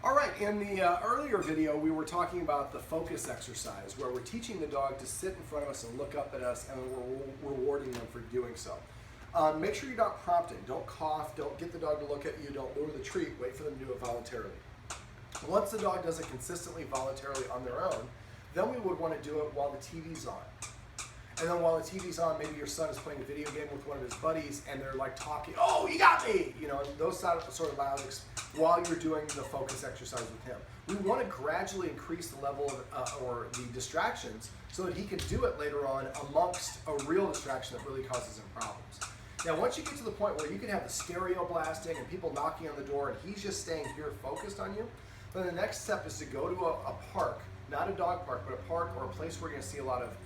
All right, in the earlier video, we were talking about the focus exercise, where we're teaching the dog to sit in front of us and look up at us, and we're rewarding them for doing so. Make sure you're not prompting. Don't cough. Don't get the dog to look at you. Don't lure the treat. Wait for them to do it voluntarily. Once the dog does it consistently, voluntarily on their own, then we would want to do it while the TV's on. And then while the TV's on, maybe your son is playing a video game with one of his buddies and they're like talking, "Oh, you got me!" You know, and those sort of loud while you're doing the focus exercise with him. We want to gradually increase the level of, or the distractions so that he can do it later on amongst a real distraction that really causes him problems. Now, once you get to the point where you can have the stereo blasting and people knocking on the door and he's just staying here focused on you, then the next step is to go to a park, not a dog park, but a park or a place where you're going to see a lot of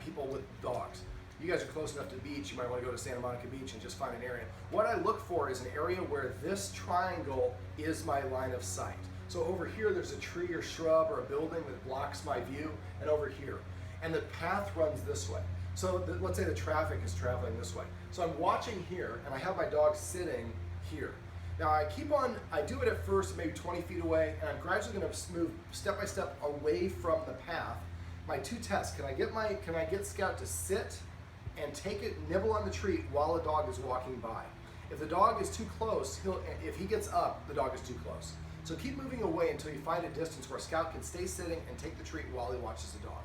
people with dogs. You guys are close enough to the beach, you might want to go to Santa Monica Beach and just find an area. What I look for is an area where this triangle is my line of sight. So over here there's a tree or shrub or a building that blocks my view, and over here. And the path runs this way. So let's say the traffic is traveling this way. So I'm watching here and I have my dog sitting here. Now I do it at first maybe 20 feet away, and I'm gradually going to move step by step away from the path. My two tests: can I get Scout to sit and take it, nibble on the treat while the dog is walking by? If the dog is too close, if he gets up, the dog is too close. So keep moving away until you find a distance where Scout can stay sitting and take the treat while he watches the dog.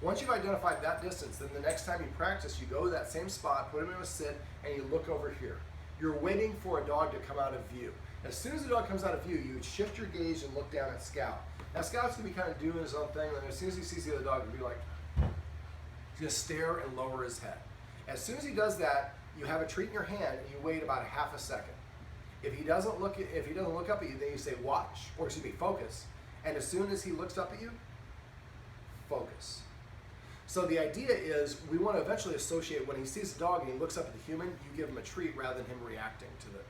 Once you've identified that distance, then the next time you practice, you go to that same spot, put him in a sit, and you look over here. You're waiting for a dog to come out of view. As soon as the dog comes out of view, you would shift your gaze and look down at Scout. Now Scout's gonna be kind of doing his own thing, and as soon as he sees the other dog, he'll be like, he's gonna stare and lower his head. As soon as he does that, you have a treat in your hand and you wait about a half a second. If he doesn't look up at you, then you say watch, or excuse me, focus. And as soon as he looks up at you, focus. So the idea is we want to eventually associate when he sees the dog and he looks up at the human, you give him a treat rather than him reacting to it.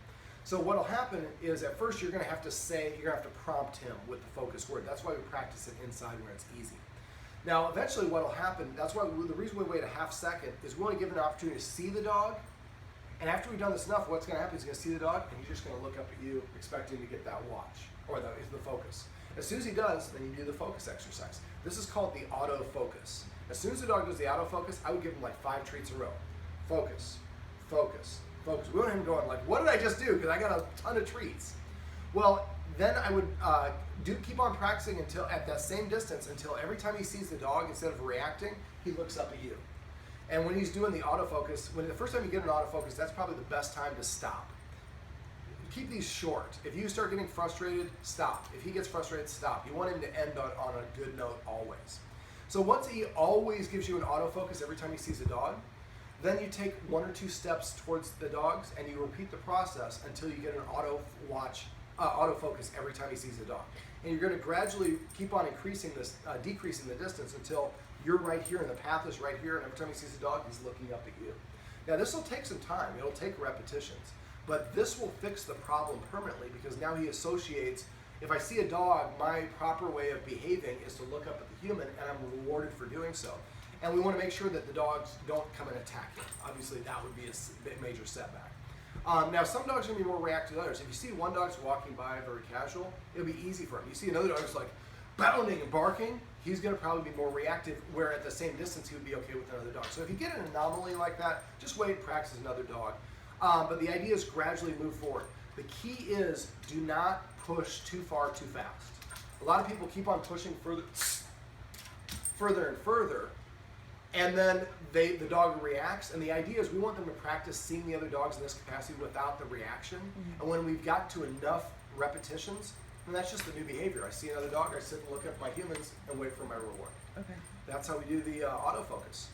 So what will happen is at first you're going to have to prompt him with the focus word. That's why we practice it inside where it's easy. Now eventually what will happen, that's why the reason we wait a half second is we want to give him an opportunity to see the dog. And after we've done this enough, what's going to happen is he's going to see the dog and he's just going to look up at you expecting to get that watch or the focus. As soon as he does, then you do the focus exercise. This is called the autofocus. As soon as the dog does the autofocus, I would give him like 5 treats in a row. Focus, focus, focus. We want him going like, what did I just do? Because I got a ton of treats. Well, then I would keep on practicing until at that same distance until every time he sees the dog, instead of reacting, he looks up at you. And when he's doing the autofocus, the first time you get an autofocus, that's probably the best time to stop. Keep these short. If you start getting frustrated, stop. If he gets frustrated, stop. You want him to end on a good note always. So once he always gives you an autofocus every time he sees a dog, then you take 1 or 2 steps towards the dogs and you repeat the process until you get an autofocus every time he sees a dog. And you're going to gradually keep on decreasing the distance until you're right here and the path is right here, and every time he sees a dog, he's looking up at you. Now this will take some time. It'll take repetitions. But this will fix the problem permanently because now he associates, if I see a dog, my proper way of behaving is to look up at the human, and I'm rewarded for doing so. And we want to make sure that the dogs don't come and attack him. Obviously, that would be a major setback. Now, some dogs are going to be more reactive than others. If you see one dog's walking by very casual, it'll be easy for him. You see another dog who's like bounding and barking, he's going to probably be more reactive, where at the same distance he would be okay with another dog. So if you get an anomaly like that, just wait and practice another dog. But the idea is gradually move forward. The key is do not push too far too fast. A lot of people keep on pushing further and further, and then the dog reacts. And the idea is we want them to practice seeing the other dogs in this capacity without the reaction. Mm-hmm. And when we've got to enough repetitions, then that's just the new behavior. I see another dog, I sit and look at my humans and wait for my reward. Okay. That's how we do the autofocus.